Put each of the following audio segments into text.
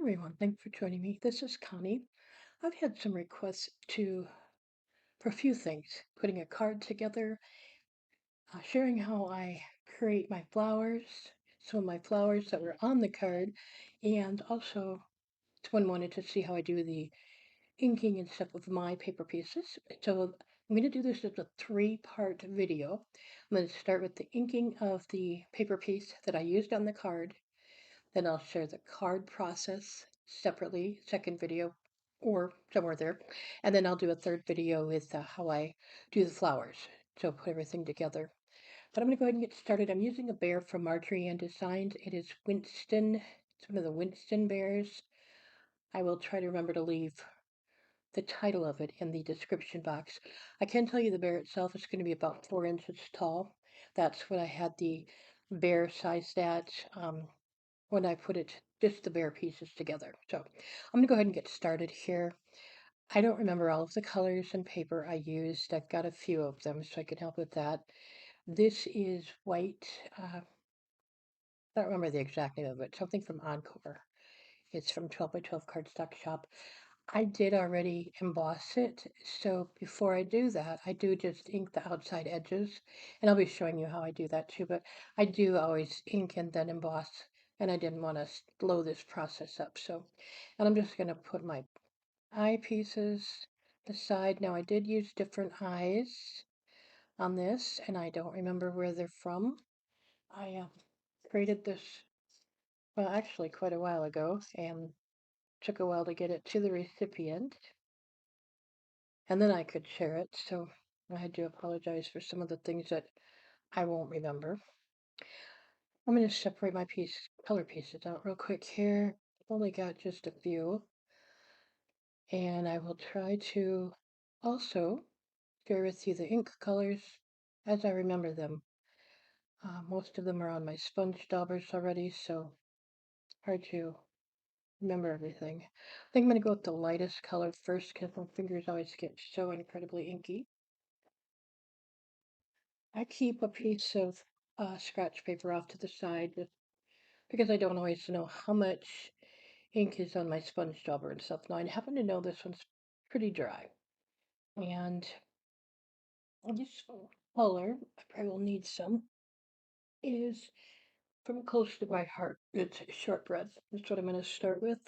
Everyone, thanks for joining me. This is Connie. I've had some requests for a few things, putting a card together, sharing how I create my flowers, some of my flowers that were on the card, and also someone wanted to see how I do the inking and stuff with my paper pieces. So I'm going to do this as a three-part video. I'm going to start with the inking of the paper piece that I used on the card. Then I'll share the card process separately, second video or somewhere there. And then I'll do a third video with how I do the flowers. So put everything together. But I'm going to go ahead and get started. I'm using a bear from Marjorie and Designs. It is Winston. It's one of the Winston bears. I will try to remember to leave the title of it in the description box. I can tell you the bear itself is going to be about 4 inches tall. That's what I had the bear sized at. When I put it, just the bare pieces together. So I'm going to go ahead and get started here. I don't remember all of the colors and paper I used. I've got a few of them, so I can help with that. This is white. I don't remember the exact name of it. Something from Encore. It's from 12 by 12 cardstock shop. I did already emboss it, so before I do that, I do just ink the outside edges, and I'll be showing you how I do that too, but I do always ink and then emboss, and I didn't want to slow this process up, so, and I'm just going to put my eye pieces aside. Now, I did use different eyes on this, and I don't remember where they're from. I created this, well, actually quite a while ago, and took a while to get it to the recipient. And then I could share it. So I do apologize for some of the things that I won't remember. I'm going to separate my color pieces out real quick here. I've only got just a few, and I will try to also share with you the ink colors as I remember them. Most of them are on my sponge daubers already, so hard to remember everything. I think I'm going to go with the lightest color first because my fingers always get so incredibly inky. I keep a piece of scratch paper off to the side just because I don't always know how much ink is on my sponge dauber and stuff. Now, I happen to know this one's pretty dry. And this color, I probably will need some, is from Close to My Heart. It's shortbread. That's what I'm going to start with.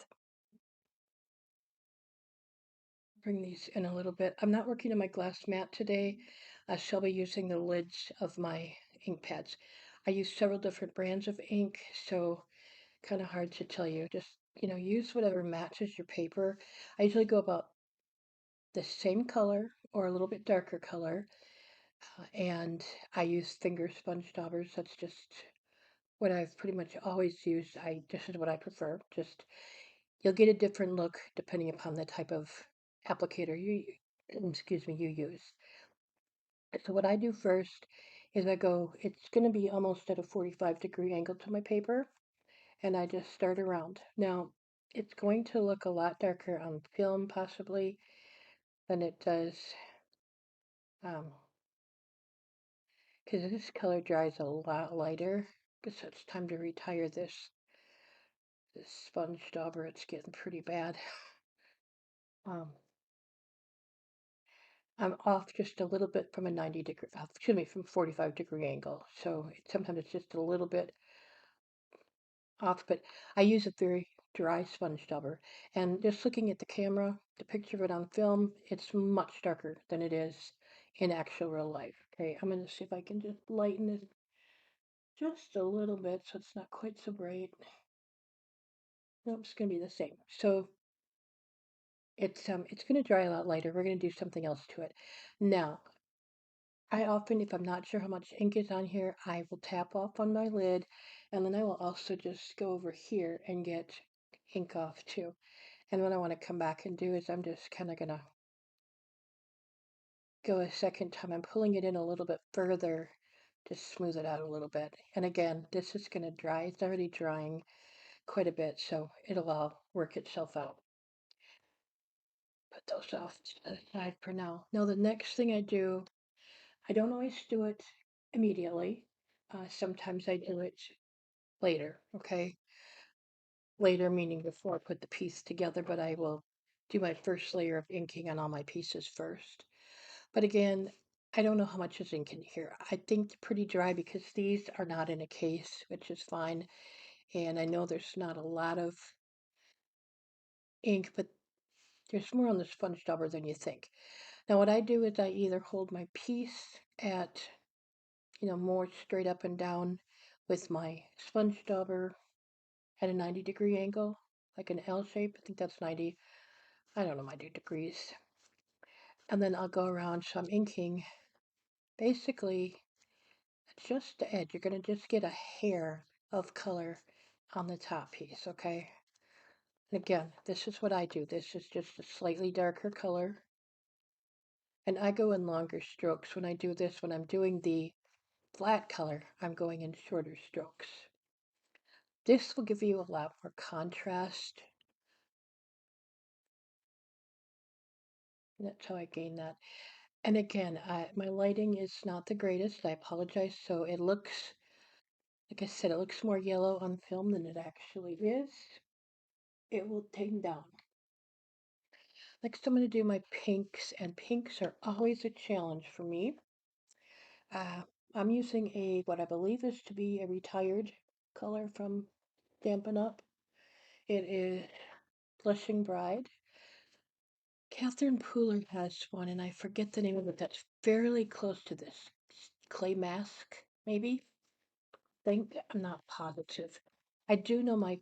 Bring these in a little bit. I'm not working on my glass mat today. I shall be using the lids of my ink pads. I use several different brands of ink, so kind of hard to tell you. Just, use whatever matches your paper. I usually go about the same color or a little bit darker color, and I use finger sponge daubers. That's just what I've pretty much always used. This is what I prefer. Just you'll get a different look depending upon the type of applicator you use. So what I do first is it's going to be almost at a 45-degree angle to my paper, and I just start around. Now, it's going to look a lot darker on film possibly than it does, because this color dries a lot lighter. Guess it's time to retire this sponge dauber. It's getting pretty bad. Um, I'm off just a little bit from a 90-degree, excuse me, from 45-degree angle. So sometimes it's just a little bit off, but I use a very dry sponge dauber. And just looking at the camera, the picture of it on film, it's much darker than it is in actual real life. Okay, I'm going to see if I can just lighten it just a little bit so it's not quite so bright. Nope, it's going to be the same. So it's going to dry a lot lighter. We're going to do something else to it. Now, I often, if I'm not sure how much ink is on here, I will tap off on my lid, and then I will also just go over here and get ink off too. And what I want to come back and do is I'm just kind of going to go a second time. I'm pulling it in a little bit further to smooth it out a little bit. And again, this is going to dry. It's already drying quite a bit, so it'll all work itself out. Put those off to the side for now. Now the next thing I do, I don't always do it immediately. Sometimes I do it later, okay? later, meaning before I put the piece together, but I will do my first layer of inking on all my pieces first. But again, I don't know how much is ink in here. I think pretty dry because these are not in a case, which is fine. And I know there's not a lot of ink, but there's more on the sponge dauber than you think. Now what I do is I either hold my piece at, more straight up and down with my sponge dauber at a 90-degree angle, like an L shape. I think that's 90. I don't know my degrees. And then I'll go around, so I'm inking basically just the edge. You're going to just get a hair of color on the top piece, okay? And again, this is what I do. This is just a slightly darker color. And I go in longer strokes when I do this. When I'm doing the flat color, I'm going in shorter strokes. This will give you a lot more contrast. That's how I gain that. And again, my lighting is not the greatest. I apologize. So it looks, like I said, it looks more yellow on film than it actually is. It will tame down. Next, I'm going to do my pinks, and pinks are always a challenge for me. Uh, I'm using what I believe is to be a retired color from Stampin' Up. It is Blushing Bride. Catherine Pooler has one, and I forget the name of it, that's fairly close to this. Clay Mask, maybe? Think I'm not positive. I do know my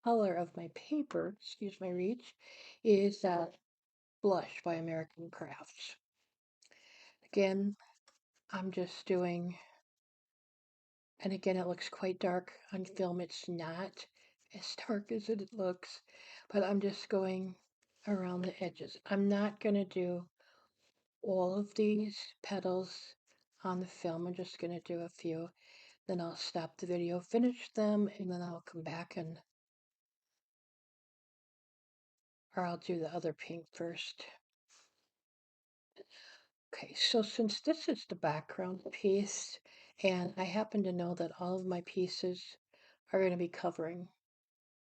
color of my paper, excuse my reach, is that Blush by American Crafts. Again, I'm just doing, and again, it looks quite dark on film. It's not as dark as it looks, but I'm just going around the edges. I'm not going to do all of these petals on the film. I'm just going to do a few. Then I'll stop the video, finish them, and then I'll come back or I'll do the other pink first. Okay, so since this is the background piece, and I happen to know that all of my pieces are going to be covering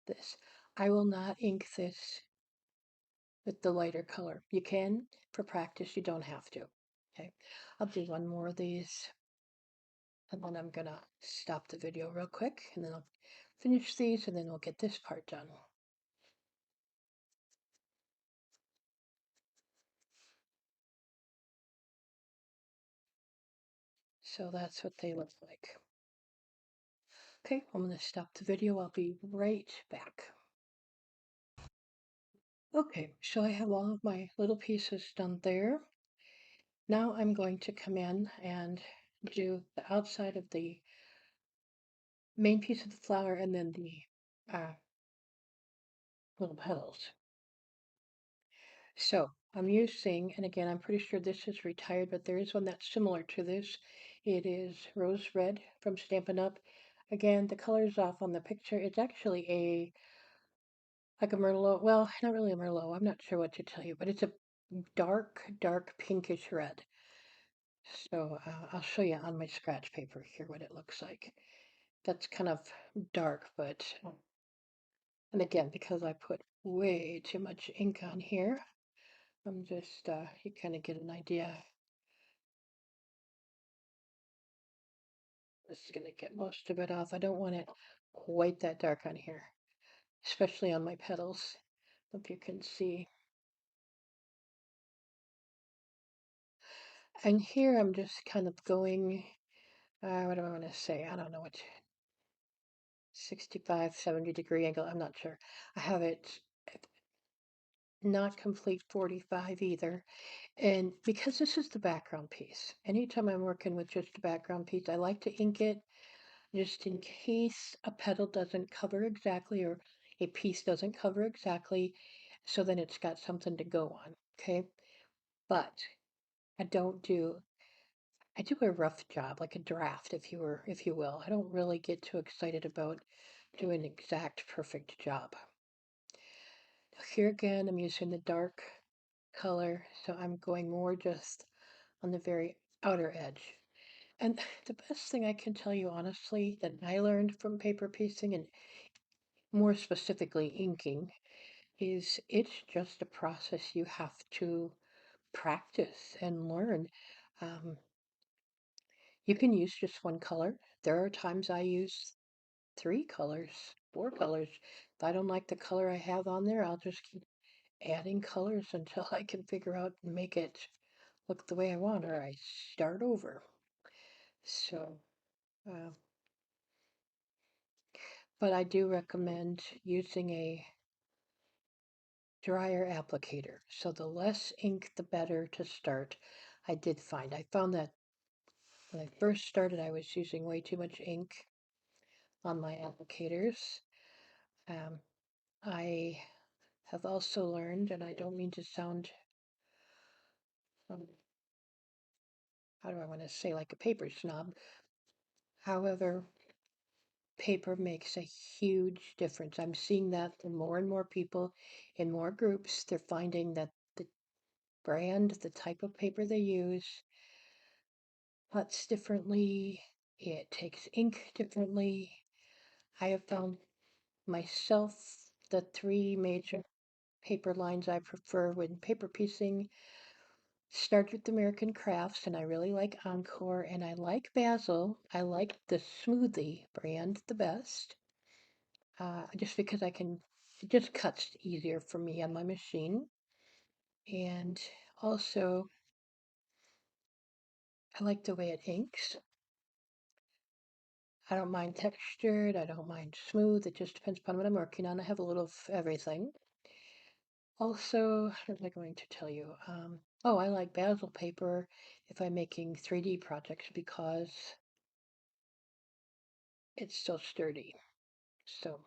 this, I will not ink this with the lighter color. You can for practice, you don't have to. Okay, I'll do one more of these, and then I'm going to stop the video real quick, and then I'll finish these, and then we'll get this part done. So that's what they look like. Okay, I'm going to stop the video. I'll be right back. Okay, so I have all of my little pieces done there. Now I'm going to come in and do the outside of the main piece of the flower and then the little petals. So I'm using, and again, I'm pretty sure this is retired, but there is one that's similar to this. It is Rose Red from Stampin' Up. Again, the color is off on the picture. It's actually like a Merlot. Well, not really a Merlot. I'm not sure what to tell you, but it's a dark pinkish red. So I'll show you on my scratch paper here what it looks like. That's kind of dark, but, and again, because I put way too much ink on here, I'm just, you kind of get an idea. This is going to get most of it off. I don't want it quite that dark on here, especially on my petals. Hope you can see. And here I'm just kind of going, what do I want to say? I don't know what, 65, 70-degree angle. I'm not sure. I have it not complete 45 either. And because this is the background piece, anytime I'm working with just a background piece, I like to ink it just in case a petal doesn't cover exactly or a piece doesn't cover exactly, so then it's got something to go on, okay? But I don't do, I do a rough job, like a draft, if you will. I don't really get too excited about doing an exact perfect job. Here again, I'm using the dark color, so I'm going more just on the very outer edge. And the best thing I can tell you honestly that I learned from paper piecing, and more specifically inking, is it's just a process you have to practice and learn. Um, you can use just one color. There are times I use three colors, four colors. If I don't like the color I have on there, I'll just keep adding colors until I can figure out and make it look the way I want, or I start over. So, uh, but I do recommend using a dryer applicator. So the less ink, the better to start. I found that when I first started, I was using way too much ink on my applicators. Um, I have also learned, and I don't mean to sound, um, how do I want to say, like a paper snob. However, paper makes a huge difference. I'm seeing that from more and more people in more groups. They're finding that the brand, the type of paper they use, cuts differently, it takes ink differently. I have found myself the three major paper lines I prefer when paper piecing. Start with American Crafts, and I really like Encore, and I like Basil. I like the Smoothie brand the best, just because it just cuts easier for me on my machine. And also, I like the way it inks. I don't mind textured, I don't mind smooth. It just depends upon what I'm working on. I have a little of everything. Also, what was I going to tell you? Oh, I like basil paper if I'm making 3D projects because it's so sturdy. So,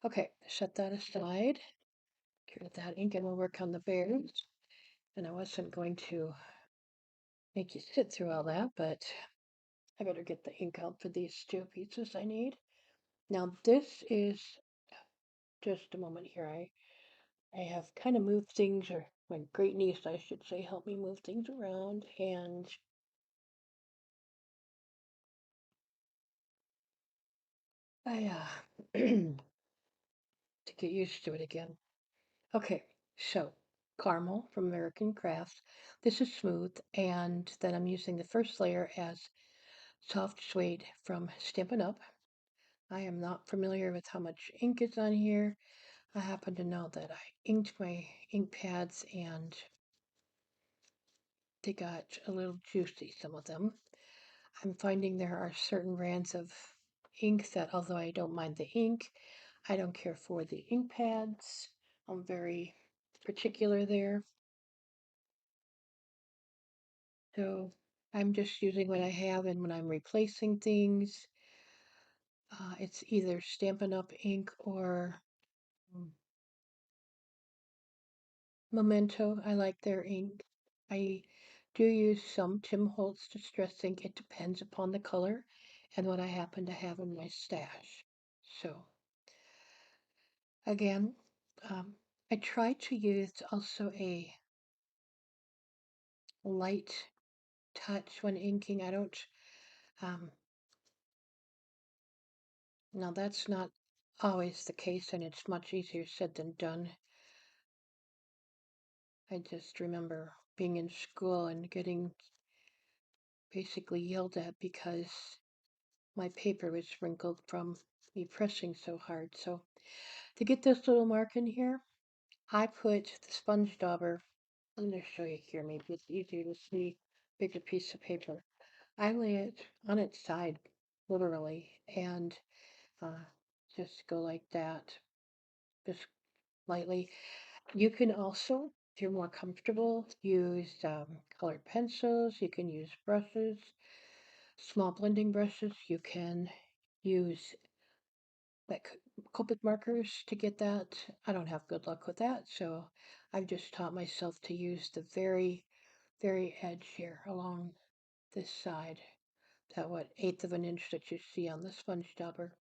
okay, set that aside. Get rid of that ink and we'll work on the bears. And I wasn't going to make you sit through all that, but I better get the ink out for these two pieces I need. Now, this is just a moment here. I have kind of moved things, or my great niece, I should say, helped me move things around, and to get used to it again. Okay, so caramel from American Crafts. This is smooth, and then I'm using the first layer as soft suede from Stampin' Up. I am not familiar with how much ink is on here. I happen to know that I inked my ink pads and they got a little juicy, some of them. I'm finding there are certain brands of ink that, although I don't mind the ink, I don't care for the ink pads. I'm very particular there. So I'm just using what I have, and when I'm replacing things, it's either Stampin' Up! Ink or mm, Memento. I like their ink. I do use some Tim Holtz Distress ink. It depends upon the color and what I happen to have in my stash. So again, um, I try to use also a light touch when inking. I don't, um, now that's not always the case, and it's much easier said than done. I just remember being in school and getting basically yelled at because my paper was wrinkled from me pressing so hard. So to get this little mark in here, I put the sponge dauber. I'm going to show you here. Maybe it's easier to see bigger piece of paper. I lay it on its side, literally, and uh, just go like that, just lightly. You can also, if you're more comfortable, use colored pencils. You can use brushes, small blending brushes. You can use like Copic markers to get that. I don't have good luck with that, so I've just taught myself to use the very, very edge here along this side, that what eighth of an inch that you see on the sponge dauber.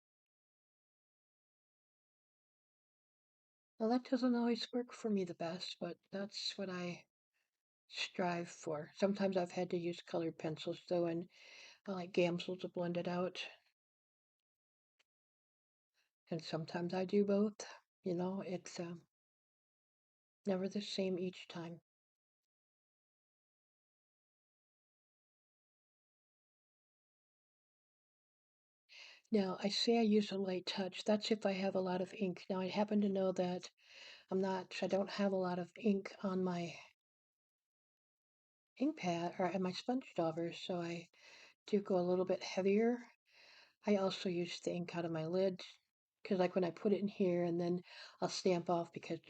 Well, that doesn't always work for me the best, but that's what I strive for. Sometimes I've had to use colored pencils though, and I like Gamsel to blend it out. And sometimes I do both. You know, it's never the same each time. Now, I say I use a light touch. That's if I have a lot of ink. Now, I happen to know that I don't have a lot of ink on my ink pad or on my sponge dauber, so I do go a little bit heavier. I also use the ink out of my lid because, like, when I put it in here and then I'll stamp off because,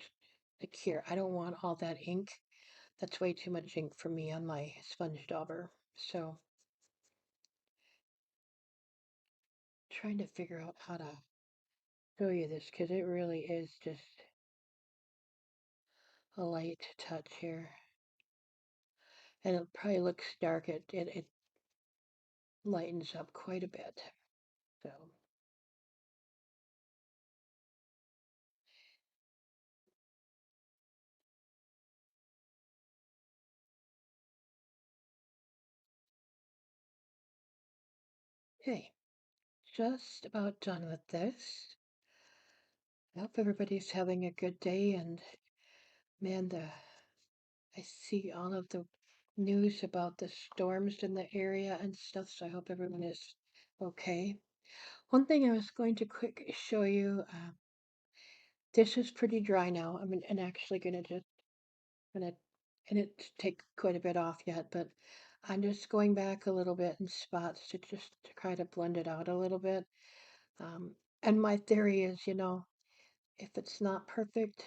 like, here, I don't want all that ink. That's way too much ink for me on my sponge dauber. So, trying to figure out how to show you this because it really is just a light touch here. And it probably looks dark. It lightens up quite a bit. So, hey, just about done with this. I hope everybody's having a good day. And man, I see all of the news about the storms in the area and stuff, so I hope everyone is okay. One thing I was going to quick show you, this is pretty dry now. I'm actually gonna, and it take quite a bit off yet, but I'm just going back a little bit in spots to just to try to blend it out a little bit. Um, and my theory is, if it's not perfect,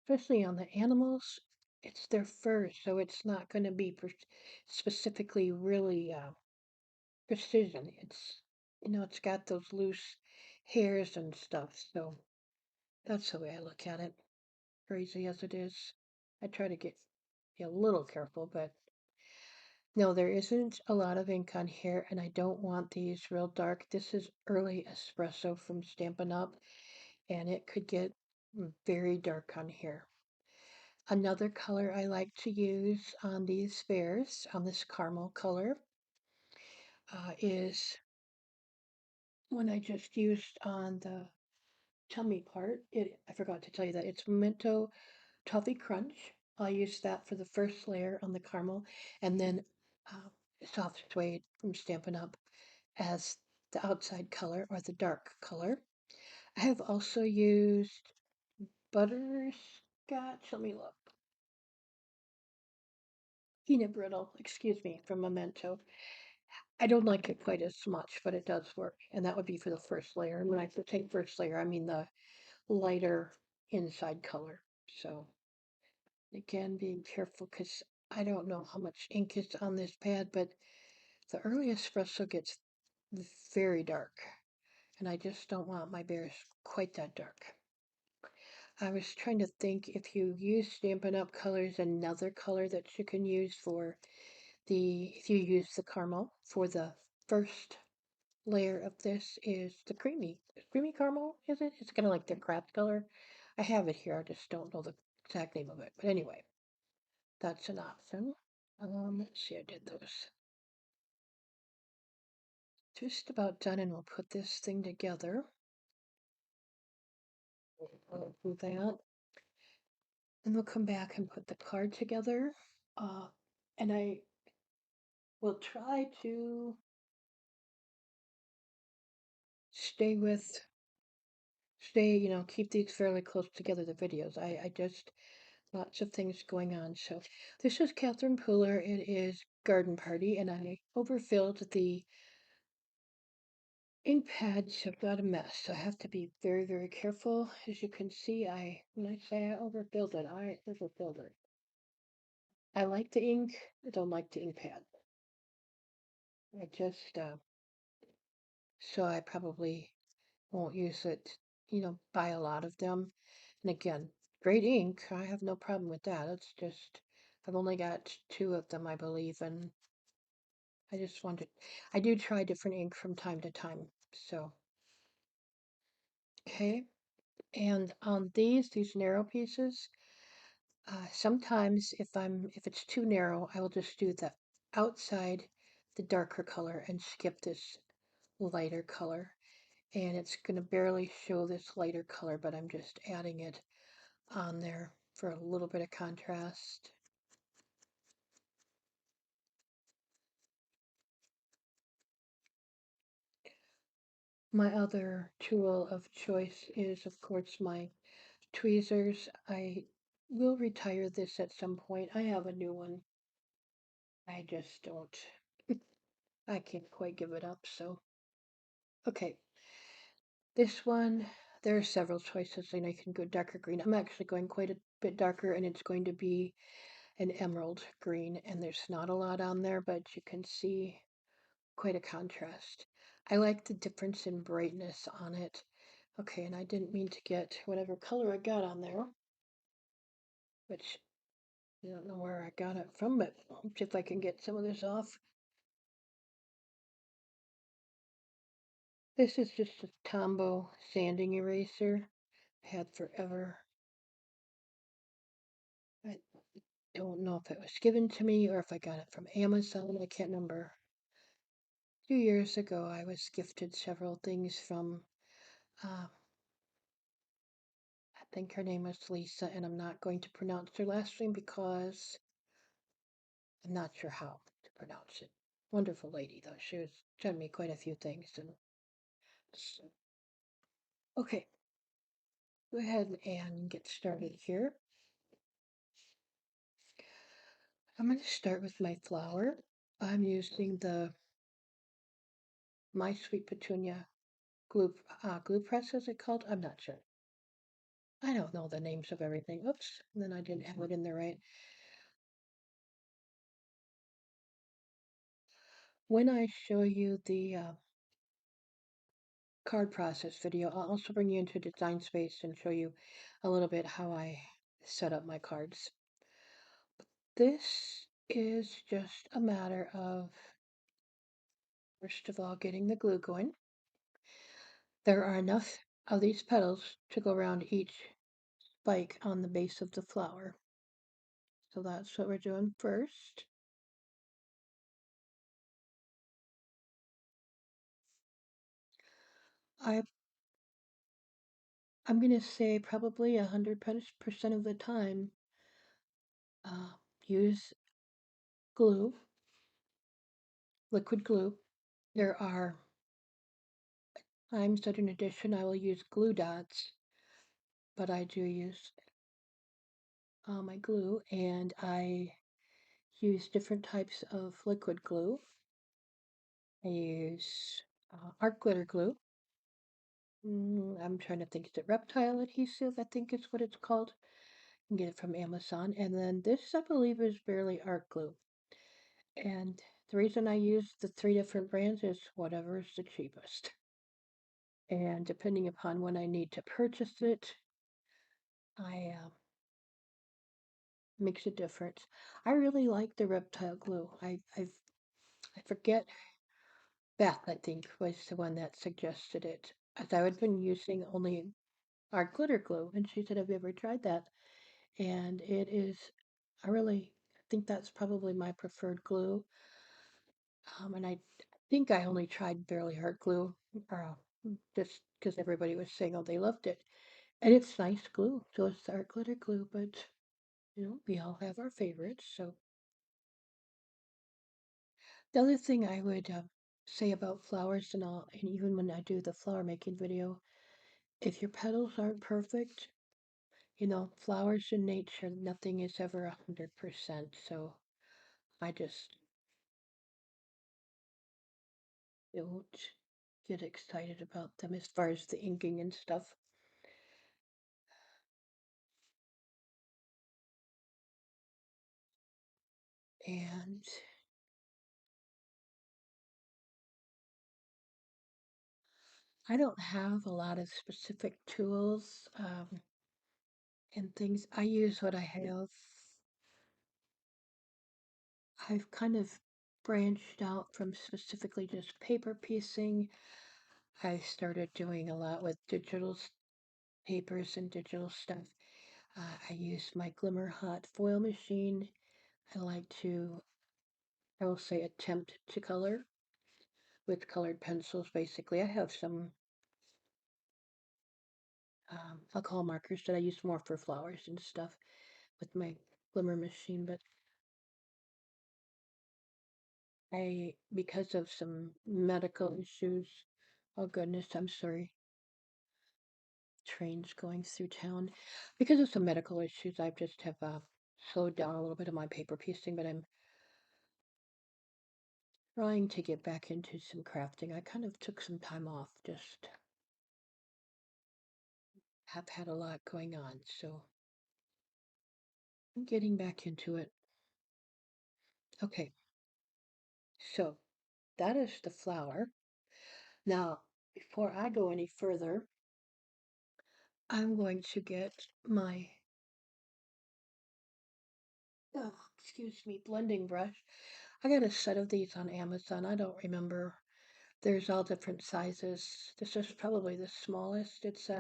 especially on the animals, it's their fur, so it's not going to be specifically really precision. It's got those loose hairs and stuff, so that's the way I look at it. Crazy as it is, I try to be a little careful, but no, there isn't a lot of ink on here, and I don't want these real dark. This is early espresso from Stampin' Up, and it could get very dark on here. Another color I like to use on these bears, on this caramel color, is one I just used on the tummy part. I forgot to tell you that it's Memento Toffee Crunch. I'll use that for the first layer on the caramel, and then uh, Soft Suede from Stampin' Up as the outside color or the dark color. I have also used butterscotch. Let me look. Peanut brittle, excuse me, from Memento. I don't like it quite as much, but it does work. And that would be for the first layer. And when I say first layer, I mean the lighter inside color. So again, being careful because I don't know how much ink is on this pad, but the early espresso gets very dark. And I just don't want my bears quite that dark. I was trying to think if you use Stampin' Up! Colors, another color that you can use for if you use the caramel for the first layer of this is the creamy caramel, is it? It's kind of like the craft color. I have it here, I just don't know the exact name of it. But anyway, that's an option. Let's see, I did those. Just about done, and we'll put this thing together. We'll do that. Then we'll come back and put the card together. Uh, and I will try to stay with, keep these fairly close together, the videos. I just lots of things going on. So this is Catherine Pooler. It is Garden Party, and I overfilled the ink pads. I've got a mess, so I have to be very, very careful. As you can see, when I say I overfilled it, I overfilled it. I like the ink. I don't like the ink pad. I just so I probably won't use it. Buy a lot of them. And again, great ink. I have no problem with that. It's just I've only got two of them, I believe, and I just wanted, I do try different ink from time to time. So, okay. And on these narrow pieces, sometimes if it's too narrow, I will just do the outside, the darker color and skip this lighter color. and it's going to barely show this lighter color, but I'm just adding it on there for a little bit of contrast. My other tool of choice is, of course, my tweezers. I will retire this at some point. I have a new one. I just don't, I can't quite give it up. So, okay, this one, there are several choices, and I can go darker green. I'm actually going quite a bit darker, and it's going to be an emerald green, and there's not a lot on there, but you can see quite a contrast. I like the difference in brightness on it. Okay, and I didn't mean to get whatever color I got on there, which I don't know where I got it from, but I'll see if I can get some of this off. This is just a Tombow sanding eraser I had forever. I don't know if it was given to me or if I got it from Amazon. I can't remember. A few years ago, I was gifted several things from, uh, I think her name was Lisa, and I'm not going to pronounce her last name because I'm not sure how to pronounce it. Wonderful lady, though. She was sent me quite a few things. And okay, go ahead and get started here. I'm going to start with my flower. I'm using the My Sweet Petunia glue press, is it called? I'm not sure. I don't know the names of everything. Oops, and then I didn't have it in there right. When I show you the card process video, I'll also bring you into Design Space and show you a little bit how I set up my cards. This is just a matter of, first of all, getting the glue going. There are enough of these petals to go around each spike on the base of the flower. So that's what we're doing first. I I'm gonna say probably 100% of the time, uh, use glue, liquid glue. There are times that in addition I will use glue dots, but I do use my glue, and I use different types of liquid glue. I use art glitter glue. I'm trying to think, is it reptile adhesive? I think is what it's called. You can get it from Amazon. And then this, I believe, is barely art glue. And the reason I use the three different brands is whatever is the cheapest. And depending upon when I need to purchase it, I makes a difference. I really like the reptile glue. I forget, Beth, I think, was the one that suggested it. As I had been using only our glitter glue, and she said, "Have you ever tried that?" And it is, I really think that's probably my preferred glue. And I think I only tried Barely Heart glue, uh, just because everybody was saying, oh, they loved it. And it's nice glue, so it's art glitter glue, but we all have our favorites. So the other thing I would say about flowers and all, and even when I do the flower making video, if your petals aren't perfect, flowers in nature, nothing is ever 100%. So I just don't get excited about them as far as the inking and stuff. And I don't have a lot of specific tools and things. I use what I have. I've kind of branched out from specifically just paper piecing. I started doing a lot with papers and digital stuff. I use my Glimmer Hot foil machine. I like to, I will say, attempt to color with colored pencils. Basically, I have some alcohol markers that I use more for flowers and stuff with my glimmer machine, but because of some medical issues, oh goodness, I'm sorry, trains going through town. Because of some medical issues, I just have slowed down a little bit of my paper piecing, but I'm trying to get back into some crafting. I kind of took some time off, just have had a lot going on, so I'm getting back into it. Okay, so that is the flower. Now, before I go any further, I'm going to get my, oh, excuse me, blending brush. I got a set of these on Amazon. I don't remember. There's all different sizes. This is probably the smallest. It's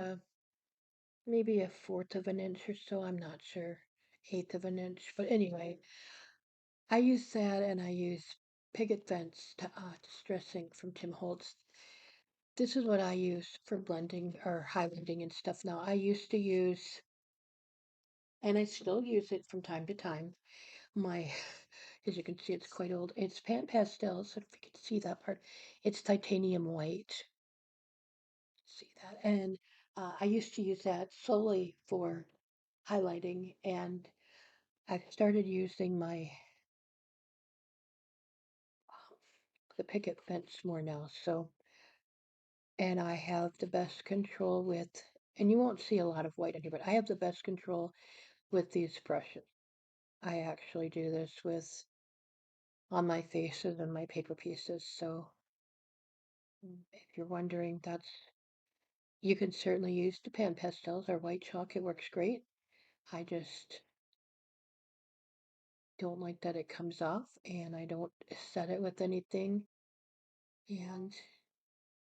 maybe a fourth of an inch or so. I'm not sure. Eighth of an inch. But anyway, I use that and I use Picket Fence to Distress Ink from Tim Holtz. This is what I use for blending or highlighting and stuff now. I used to use, and I still use it from time to time, my, as you can see, it's quite old. It's Pan Pastels, if you can see that part. It's titanium white. See that? And I used to use that solely for highlighting, and I've started using my the picket fence more now. So, and I have the best control with, and you won't see a lot of white in here, but I have the best control with these brushes. I actually do this with on my faces and my paper pieces. So, if you're wondering, that's you can certainly use the pan pastels or white chalk. It works great. I just don't like that it comes off, and I don't set it with anything. And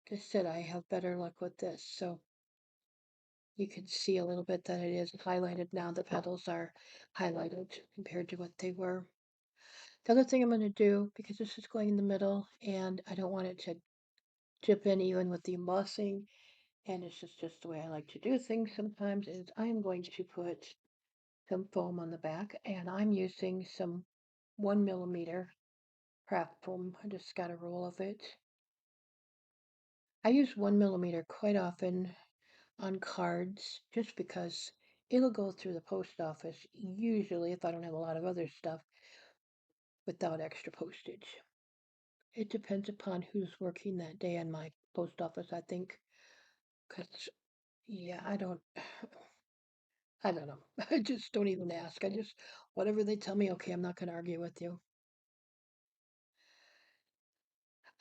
like I said, I have better luck with this. So you can see a little bit that it is highlighted now. The petals are highlighted compared to what they were. The other thing I'm going to do, because this is going in the middle and I don't want it to dip in even with the embossing, and it's just the way I like to do things sometimes, is I'm going to put some foam on the back, and I'm using some 1 millimeter craft foam. I just got a roll of it. I use 1 millimeter quite often on cards just because it'll go through the post office, usually if I don't have a lot of other stuff, without extra postage. It depends upon who's working that day in my post office, I think. Because, yeah, I don't know. I just don't even ask. I just, whatever they tell me, okay, I'm not going to argue with you.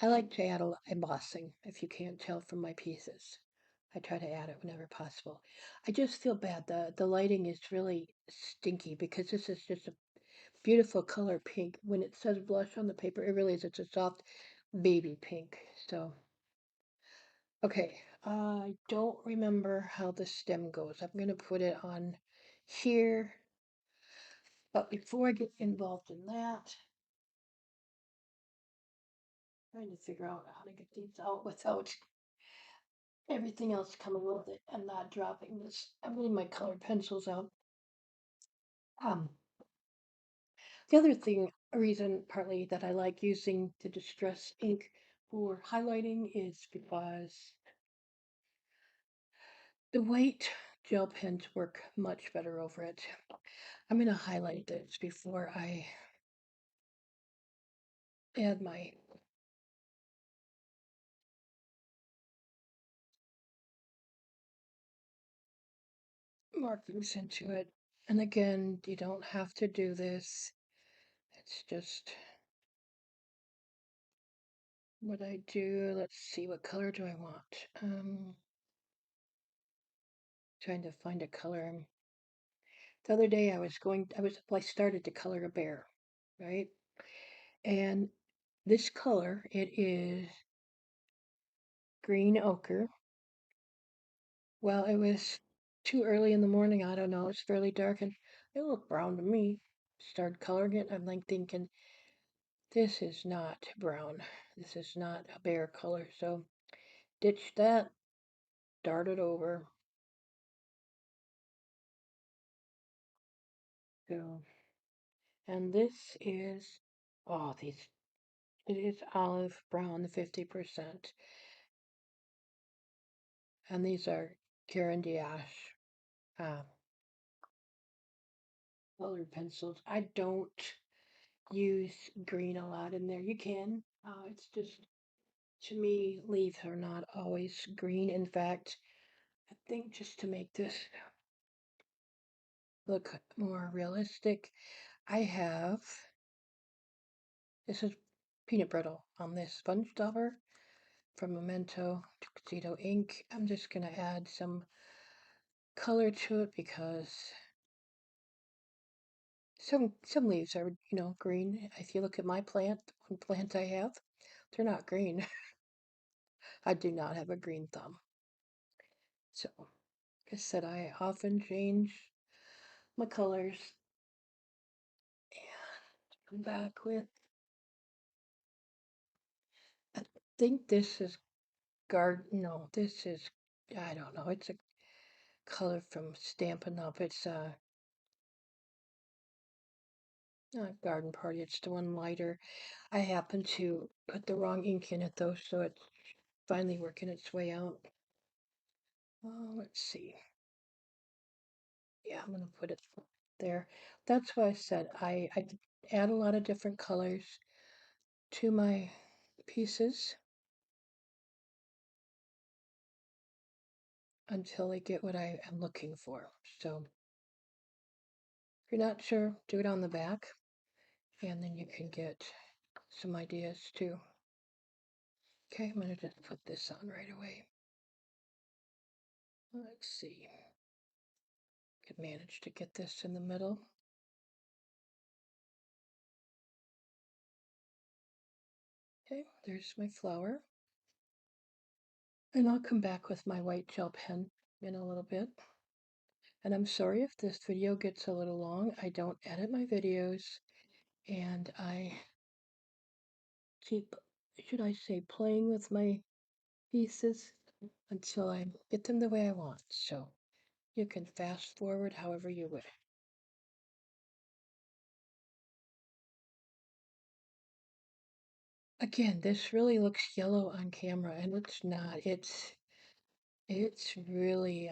I like to add embossing, if you can't tell from my pieces. I try to add it whenever possible. I just feel bad. The lighting is really stinky because this is just a beautiful color pink. When it says blush on the paper, it really is. It's a soft baby pink. So, okay. I don't remember how the stem goes. I'm going to put it on here. But before I get involved in that, I'm trying to figure out how to get these out without everything else coming with it and not dropping this. I'm getting my colored pencils out. Um, the other thing, a reason partly that I like using the Distress ink for highlighting is because the white gel pens work much better over it. I'm going to highlight this before I add my markings into it. And again, you don't have to do this. It's just what I do. Let's see, what color do I want? Trying to find a color. The other day I started to color a bear, right? And this color, it is green ochre. Well, it was too early in the morning. I don't know. It's fairly dark and it looked brown to me. Started coloring it. I'm like thinking, this is not brown. This is not a bear color. So ditched that, started over. So, and this is, oh, these, it is olive brown, 50%. And these are Carandiache uh, colored pencils. I don't use green a lot in there. You can. It's just, to me, leaves are not always green. In fact, I think just to make this look more realistic, I have, this is peanut brittle on this sponge dauber from Memento Tuxedo ink. I'm just going to add some color to it because some leaves are, green. If you look at my plant, one plant I have, they're not green. I do not have a green thumb. So, like I said, I often change my colors and come back with, I think this is no, this is, I don't know, it's a color from Stampin' Up. It's not Garden Party, it's the one lighter. I happen to put the wrong ink in it though, so it's finally working its way out. Let's see. Yeah, I'm gonna put it there. That's why I said I add a lot of different colors to my pieces until I get what I am looking for. So if you're not sure, do it on the back, and then you can get some ideas too. Okay, I'm gonna just put this on right away. Let's see. Could manage to get this in the middle. Okay, there's my flower. And I'll come back with my white gel pen in a little bit. And I'm sorry if this video gets a little long. I don't edit my videos, and I keep, should I say, playing with my pieces until I get them the way I want. So you can fast forward however you wish. Again, this really looks yellow on camera, and it's not. It's really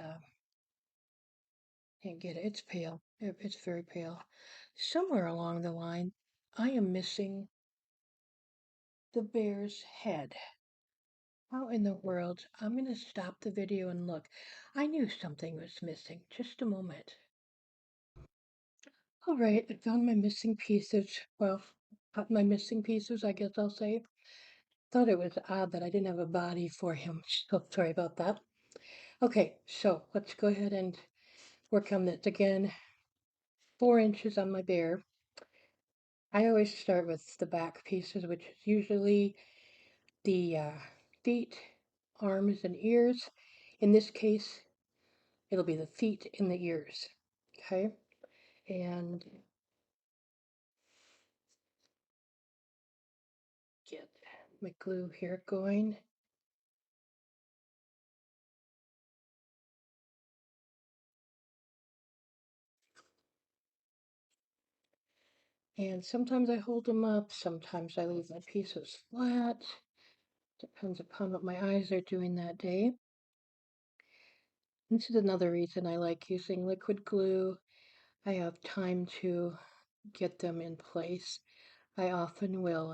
can't get it. It's pale. It's very pale. Somewhere along the line, I am missing the bear's head. How in the world? I'm going to stop the video and look. I knew something was missing. Just a moment. All right, I found my missing pieces. Well, my missing pieces, I guess I'll say. Thought it was odd that I didn't have a body for him. So sorry about that. Okay, so let's go ahead and work on this again. 4 inches on my bear. I always start with the back pieces, which is usually the feet, arms, and ears. In this case, it'll be the feet and the ears. Okay, and get my glue here going. And sometimes I hold them up, sometimes I leave my pieces flat. Depends upon what my eyes are doing that day. This is another reason I like using liquid glue. I have time to get them in place. I often will,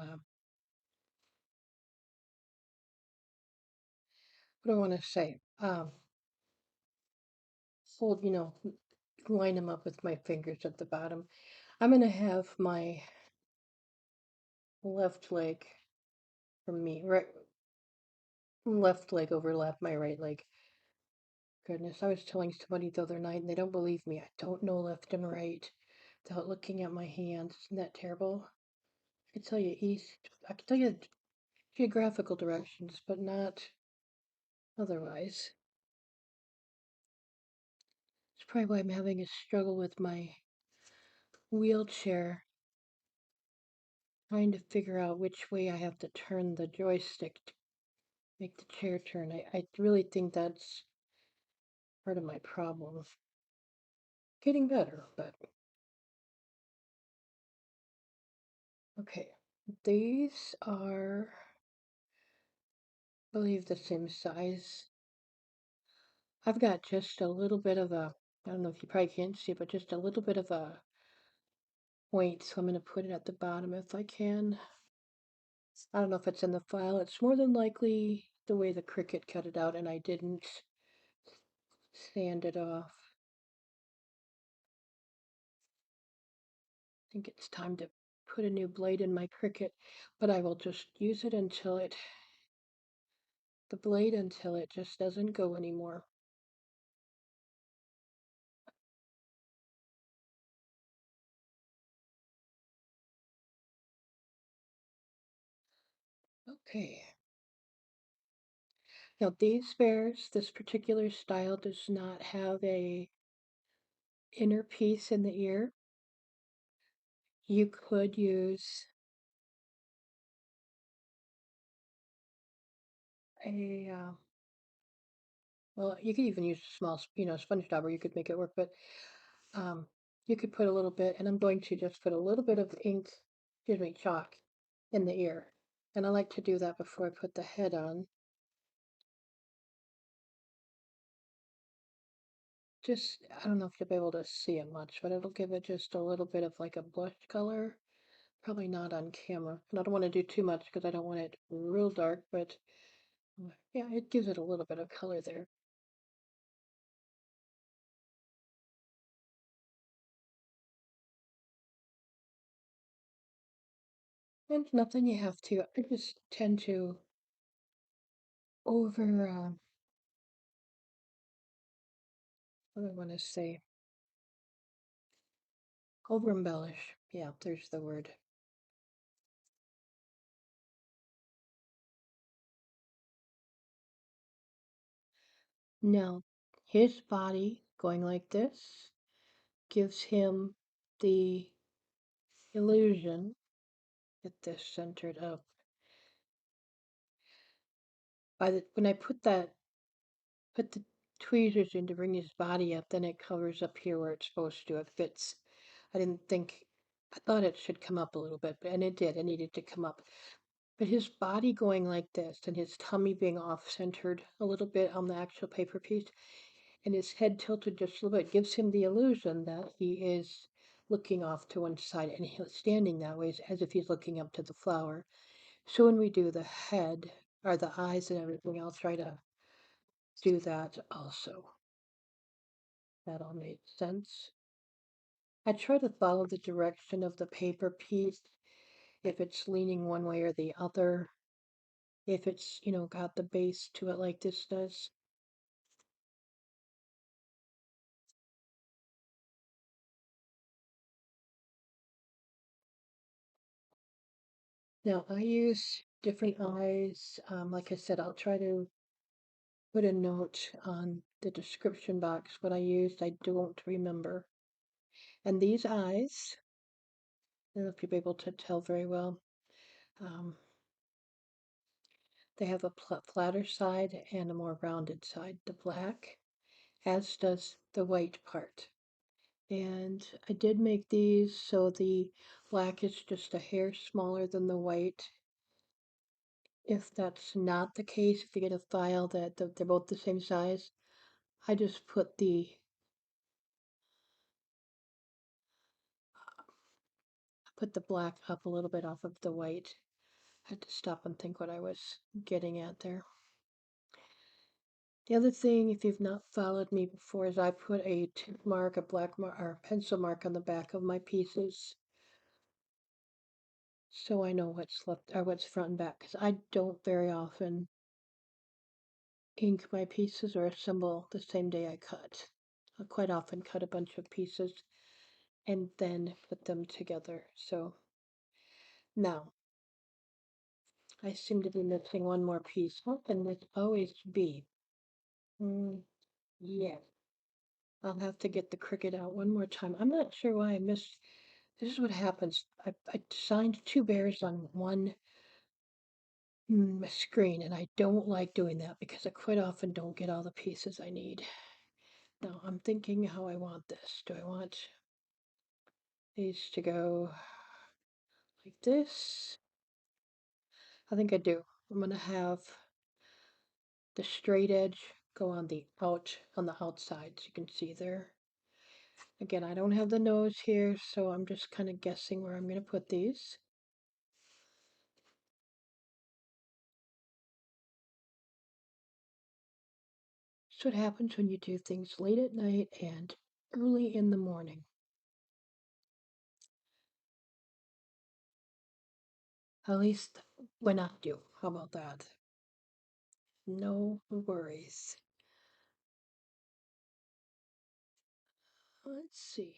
what do I want to say? Hold, line them up with my fingers at the bottom. I'm going to have my left leg from me, right, left leg overlap my right leg. Goodness, I was telling somebody the other night and they don't believe me. I don't know left and right without looking at my hands. Isn't that terrible? I can tell you east, I can tell you geographical directions, but not otherwise. It's probably why I'm having a struggle with my wheelchair, trying to figure out which way I have to turn the joystick to make the chair turn. I really think that's part of my problem. Getting better, but Okay, these are, I believe, the same size. I've got just a little bit of a, I don't know if you probably can't see, but just a little bit of a point, so I'm going to put it at the bottom if I can. I don't know if it's in the file. It's more than likely the way the Cricut cut it out, and I didn't sand it off. I think it's time to put a new blade in my Cricut, but I will just use it until the blade until it just doesn't go anymore. Okay. Now these bears, this particular style does not have a inner piece in the ear. You could use a, well, you could even use a small, sponge dauber. You could make it work, but um, you could put a little bit, and I'm going to just put a little bit of ink, excuse me, chalk in the ear. And I like to do that before I put the head on. Just, I don't know if you'll be able to see it much, but it'll give it just a little bit of like a blush color. Probably not on camera. And I don't want to do too much because I don't want it real dark, but yeah, it gives it a little bit of color there. And nothing you have to. I just tend to over, what do I want to say? Over embellish. Yeah, there's the word. Now, his body going like this gives him the illusion, get this centered up. When I put the tweezers in to bring his body up, then it covers up here where it's supposed to. It fits. I didn't think, I thought it should come up a little bit, and it did. It needed to come up. But his body going like this and his tummy being off centered a little bit on the actual paper piece and his head tilted just a little bit gives him the illusion that he is looking off to one side and he's standing that way as if he's looking up to the flower. So when we do the head or the eyes and everything, I'll try to do that also. That all made sense. I try to follow the direction of the paper piece if it's leaning one way or the other, if it's, got the base to it like this does. Now I use different eyes. Like I said, I'll try to put a note on the description box what I used. I don't remember. And these eyes, I don't know if you'll be able to tell very well. Um, they have a flatter side and a more rounded side, the black, as does the white part. And I did make these so the black is just a hair smaller than the white. If that's not the case, if you get a file that they're both the same size, I just put the black up a little bit off of the white. I had to stop and think what I was getting at there. The other thing, if you've not followed me before, is I put a tip mark, a black mark, or a pencil mark on the back of my pieces so I know what's left or what's front and back. Because I don't very often ink my pieces or assemble the same day I cut. I quite often cut a bunch of pieces and then put them together. So now I seem to be missing one more piece. What can this always be? Mm, yeah, I'll have to get the Cricut out one more time. I'm not sure why I missed. This is what happens. I designed two bears on one screen, and I don't like doing that because I quite often don't get all the pieces I need. Now I'm thinking how I want this. Do I want these to go like this. I think I do. I'm gonna have the straight edge go on the outside, so you can see there. Again, I don't have the nose here, so I'm just kind of guessing where I'm gonna put these. That's what happens when you do things late at night and early in the morning. At least when I do. How about that? No worries. Let's see.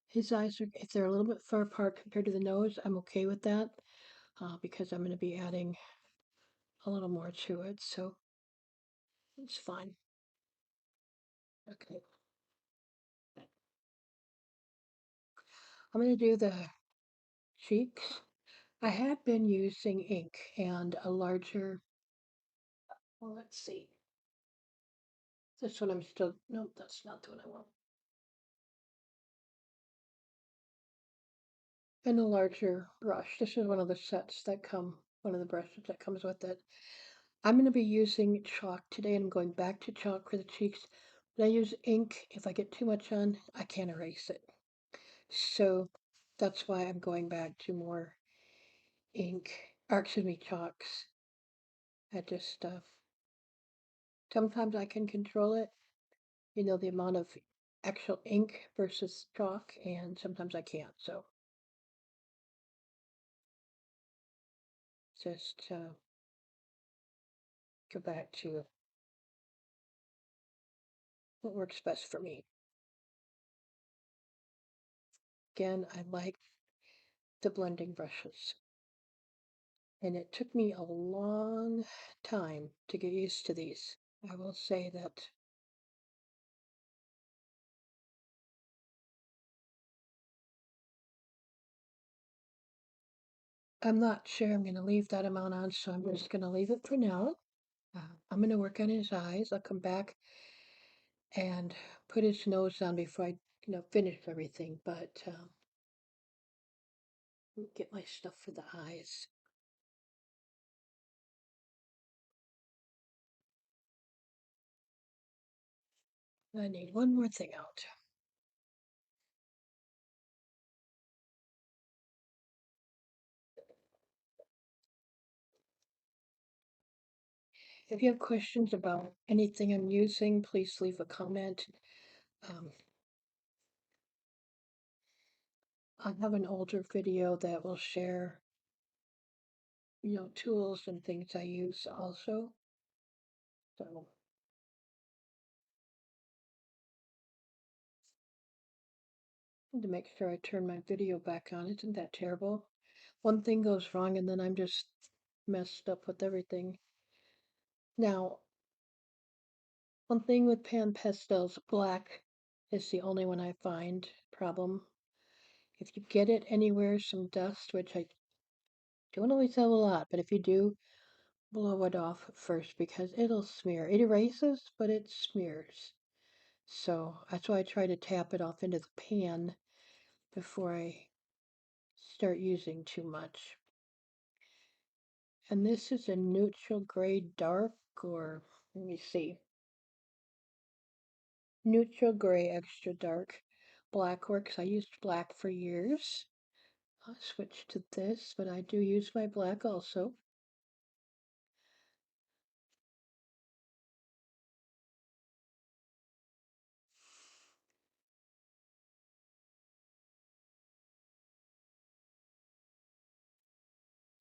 His eyes are, if they're a little bit far apart compared to the nose, I'm okay with that because I'm going to be adding a little more to it, so it's fine. Okay. I'm going to do the cheeks. I had been using ink and a larger, well, let's see. This one I'm still, nope, that's not the one I want. And a larger brush. This is one of the sets that come, one of the brushes that comes with it. I'm going to be using chalk today, and I'm going back to chalk for the cheeks. When I use ink, if I get too much on, I can't erase it. So that's why I'm going back to more ink, or excuse me, chalks. I just, sometimes I can control it, the amount of actual ink versus chalk, and sometimes I can't. So just go back to what works best for me. Again, I like the blending brushes. And it took me a long time to get used to these. I will say that. I'm not sure I'm going to leave that amount on, so I'm just going to leave it for now. I'm going to work on his eyes. I'll come back and put his nose on before I, finish everything. But get my stuff for the eyes. I need one more thing out. If you have questions about anything I'm using, please leave a comment. Um, I have an older video that will share, tools and things I use also. So I need to make sure I turn my video back on. Isn't that terrible? One thing goes wrong and then I'm just messed up with everything. Now, one thing with pan pastels, black is the only one I find problem. If you get it anywhere, some dust, which I don't always have a lot, but if you do, blow it off first because it'll smear. It erases, but it smears. So that's why I try to tap it off into the pan before I start using too much. And this is a neutral gray dark, or let me see, neutral gray extra dark. Black works. I used black for years. I'll switch to this, but I do use my black also.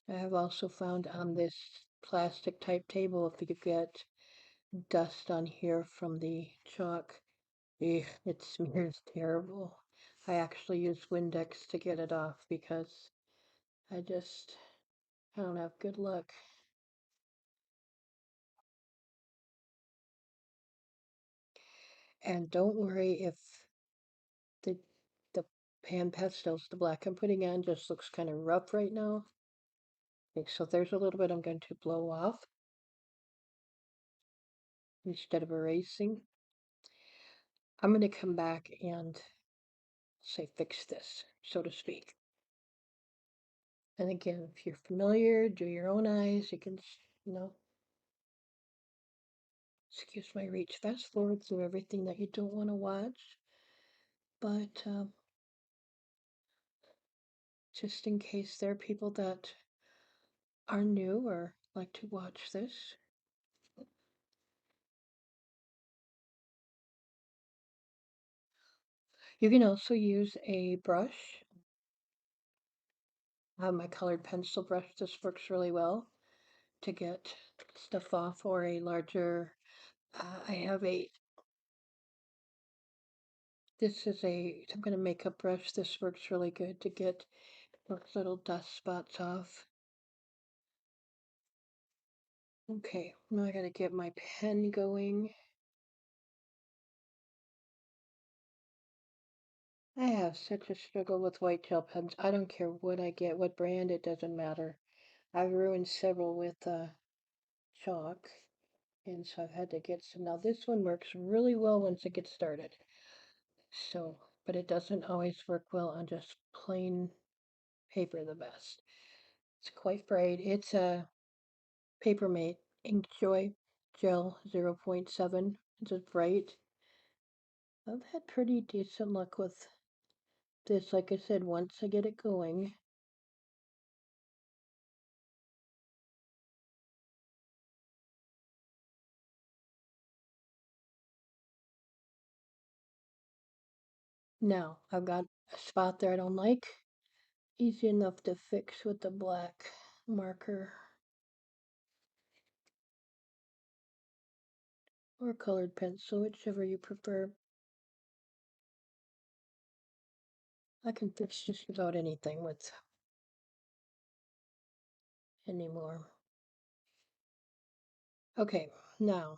I have also found on this plastic type table, if you could get dust on here from the chalk, it smears terrible. I actually use Windex to get it off because I don't have good luck. And don't worry if the the pan pastels, the black I'm putting on just looks kind of rough right now. Okay, so there's a little bit I'm going to blow off instead of erasing. I'm going to come back and say fix this, so to speak. And again, if you're familiar, do your own eyes. You can, you know, excuse my reach, fast forward through everything that you don't want to watch. But just in case there are people that are new or like to watch this, you can also use a brush. I have my colored pencil brush. This works really well to get stuff off, or a larger, I have a, this is a some kind of makeup brush. This works really good to get those little dust spots off. Okay, now I gotta get my pen going. I have such a struggle with white gel pens. I don't care what I get, what brand, it doesn't matter. I've ruined several with chalk, and so I've had to get some. Now this one works really well once it gets started. So, but it doesn't always work well on just plain paper the best. It's quite bright. It's a Papermate Inkjoy Gel 0.7. It's just bright. I've had pretty decent luck with this, like I said, once I get it going. Now, I've got a spot there I don't like. Easy enough to fix with the black marker or colored pencil, whichever you prefer. I can fix just about anything with anymore. Okay, now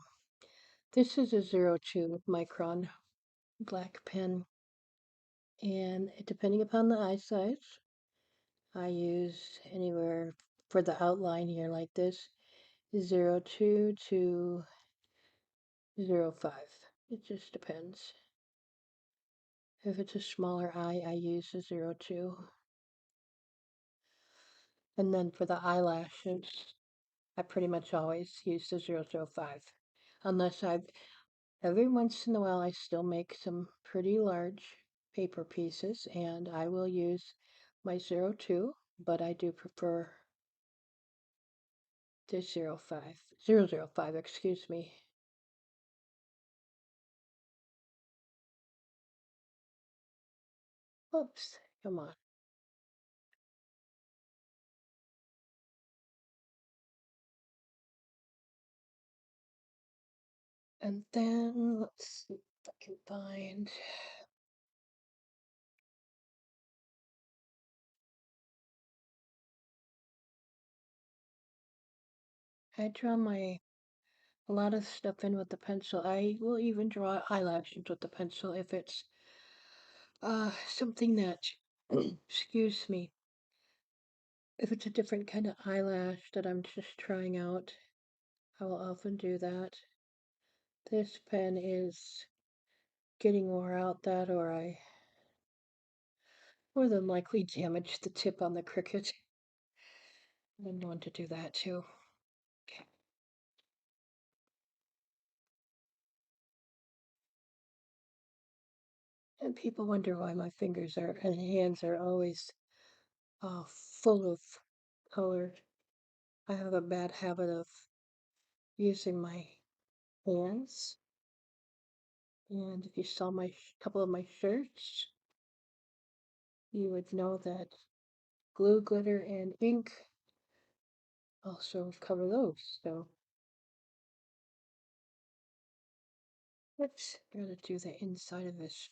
this is a 02 micron black pen, and depending upon the eye size, I use anywhere for the outline here like this 02 to 05. It just depends. If it's a smaller eye, I use a 02. And then for the eyelashes, I pretty much always use the 005. Unless I've, every once in a while, I still make some pretty large paper pieces and I will use my 02, but I do prefer the 005, excuse me. Oops, come on. And then let's see if I can find. I draw my a lot of stuff in with the pencil. I will even draw eyelashes with the pencil if it's something that excuse me, if it's a different kind of eyelash that I'm just trying out, I will often do that. This pen is getting wore out, that or I more than likely damaged the tip on the Cricut. I'm known to do that too. Okay. And people wonder why my fingers are and hands are always full of color. I have a bad habit of using my hands. And if you saw my couple of my shirts, you would know that glue, glitter, and ink also cover those. So let's gotta do the inside of his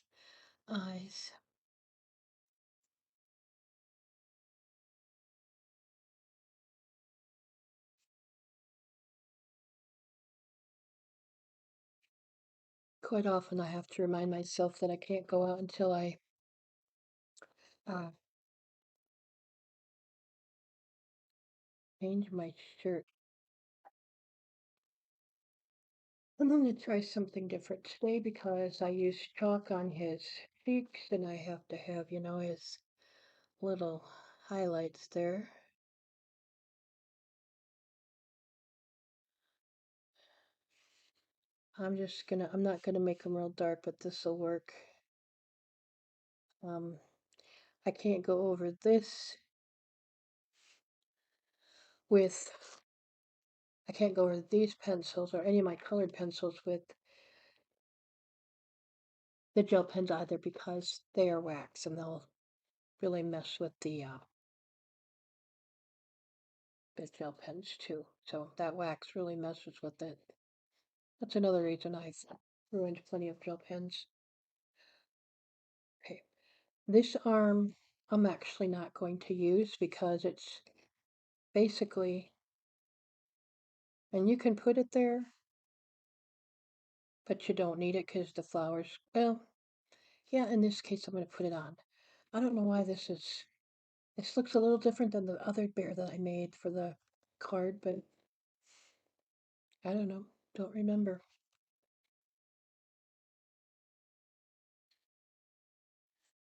eyes. Quite often I have to remind myself that I can't go out until I uh, change my shirt. I'm going to try something different today because I used chalk on his cheeks and I have to have, his little highlights there. I'm not gonna make them real dark, but this will work. Um, I can't go over this with, I can't go over these pencils or any of my colored pencils with the gel pens either because they are wax and they'll really mess with the gel pens too. So that wax really messes with it. That's another reason I've ruined plenty of gel pens. Okay, this arm I'm actually not going to use because it's basically, and you can put it there, but you don't need it because the flowers, well, yeah, in this case I'm going to put it on. I don't know why this looks a little different than the other bear that I made for the card, but I don't know, don't remember.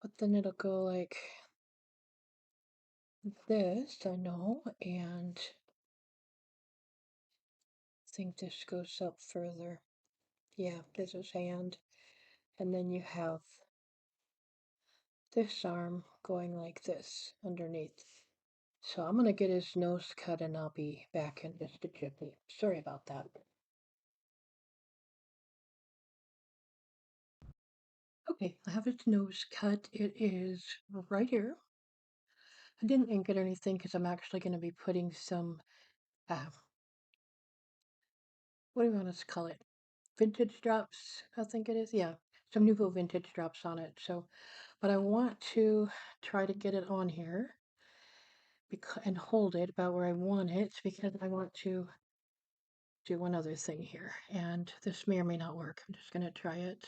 But then it'll go like this, I know, and I think this goes up further. Yeah, this is hand. And then you have this arm going like this underneath. So I'm gonna get his nose cut and I'll be back in just a jiffy. Sorry about that. Okay, I have his nose cut. It is right here. I didn't ink it or anything because I'm actually going to be putting some, uh, what do you want to call it? Vintage drops, I think it is. Yeah, some Nouveau vintage drops on it. So, but I want to try to get it on here and hold it about where I want it because I want to do one other thing here. And this may or may not work. I'm just going to try it.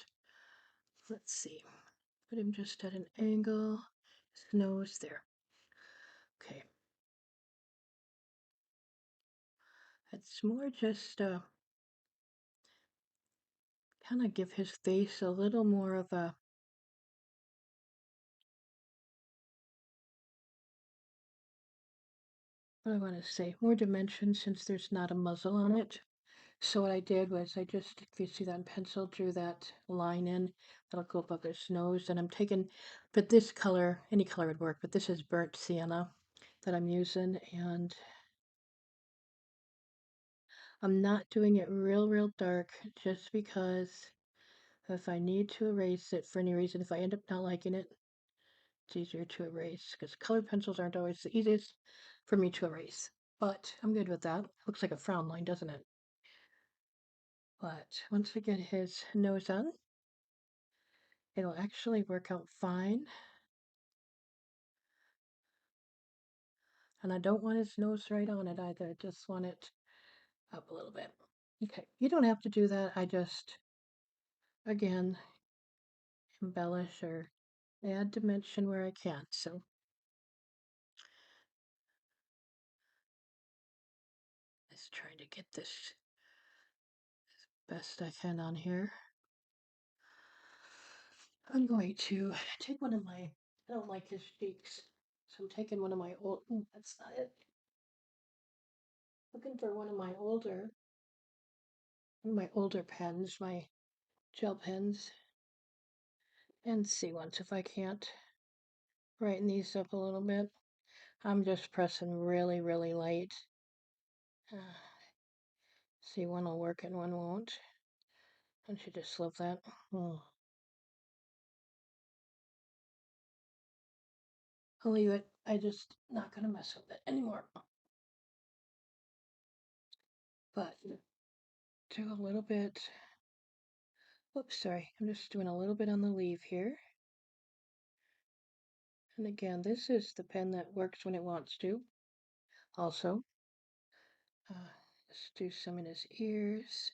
Let's see. Put him just at an angle. His nose there. Okay. It's more just kind of give his face a little more of a, what do I want to say, more dimension since there's not a muzzle on it. So what I did was I just, if you see that in pencil, drew that line in. That'll go above his nose. And I'm taking, but this color, any color would work, but this is burnt sienna that I'm using. And I'm not doing it real dark just because if I need to erase it for any reason, if I end up not liking it, it's easier to erase because colored pencils aren't always the easiest for me to erase. But I'm good with that. Looks like a frown line, doesn't it? But once we get his nose on, it'll actually work out fine. And I don't want his nose right on it either. I just want it up a little bit. Okay, you don't have to do that. I just, again, embellish or add dimension where I can. So let's try to get this best I can on here. I'm going to take one of my, I don't like his cheeks, so I'm taking one of my old, that's not it. Looking for one of my older pens, my gel pens, and see once if I can't brighten these up a little bit. I'm just pressing really light. Uh, see, one will work and one won't. Don't you just love that? I'll leave it. I just not gonna mess with it anymore. But do a little bit. Oops, sorry. I'm just doing a little bit on the leaf here. And again, this is the pen that works when it wants to. Also, let's do some in his ears.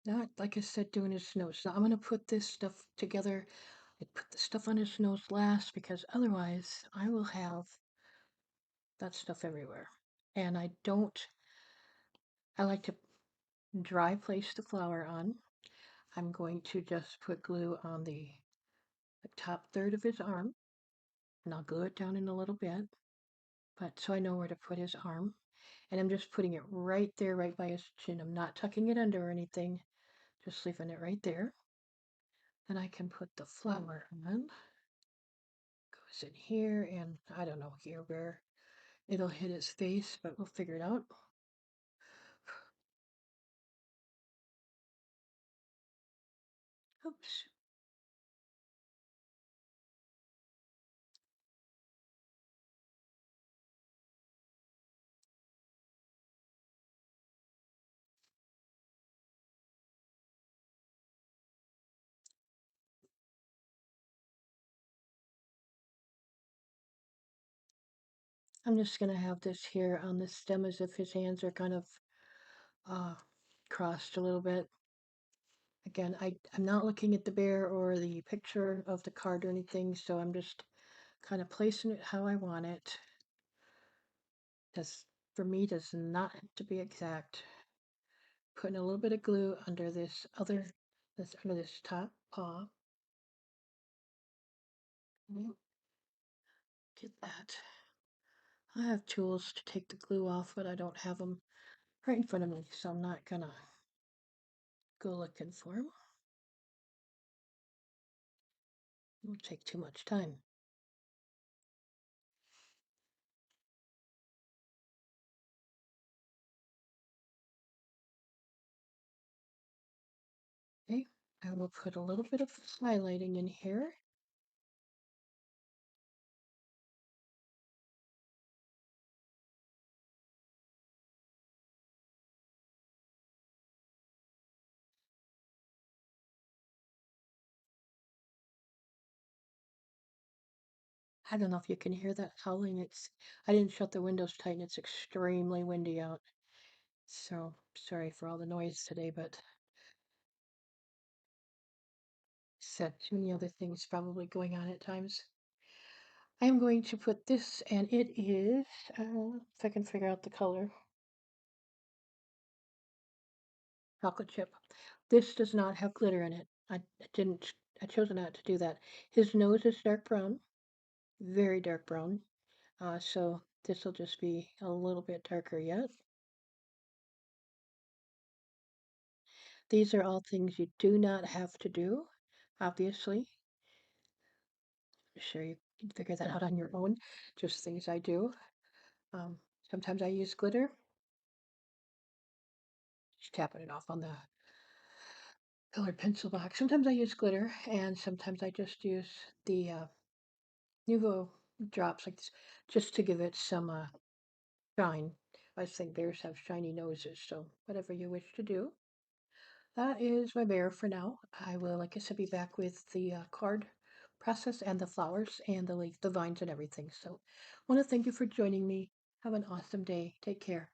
Not, like I said, doing his nose. So I'm going to put this stuff together. I put the stuff on his nose last because otherwise I will have that stuff everywhere. And I like to dry place the flower on. I'm going to just put glue on the top third of his arm, and I'll glue it down in a little bit, but so I know where to put his arm. And I'm just putting it right there, right by his chin. I'm not tucking it under or anything, just leaving it right there. Then I can put the flower on. Goes in here, and I don't know here where it'll hit his face, but we'll figure it out. Oops. I'm just going to have this here on the stem as if his hands are kind of uh, crossed a little bit. Again, I'm not looking at the bear or the picture of the card or anything, so I'm just kind of placing it how I want it. This, for me, does not have to be exact. Putting a little bit of glue under under this top paw. Get that. I have tools to take the glue off, but I don't have them right in front of me, so I'm not gonna go looking for them. It will take too much time. Okay, I will put a little bit of highlighting in here. I don't know if you can hear that howling. I didn't shut the windows tight and it's extremely windy out. So sorry for all the noise today, but said too many other things probably going on at times. I am going to put this, and it is, if I can figure out the color, chocolate chip. This does not have glitter in it. Didn't, I chose not to do that. His nose is dark brown, very dark brown. So this will just be a little bit darker yet. These are all things you do not have to do, obviously. I'm sure you can figure that out on your own. Just things I do. Um, Sometimes I use glitter. Just tapping it off on the colored pencil box. Sometimes I use glitter, and sometimes I just use the Nuvo drops like this, just to give it some shine. I think bears have shiny noses, so whatever you wish to do. That is my bear for now. I will, like I said, be back with the card process and the flowers and the vines and everything. So, want to thank you for joining me. Have an awesome day. Take care.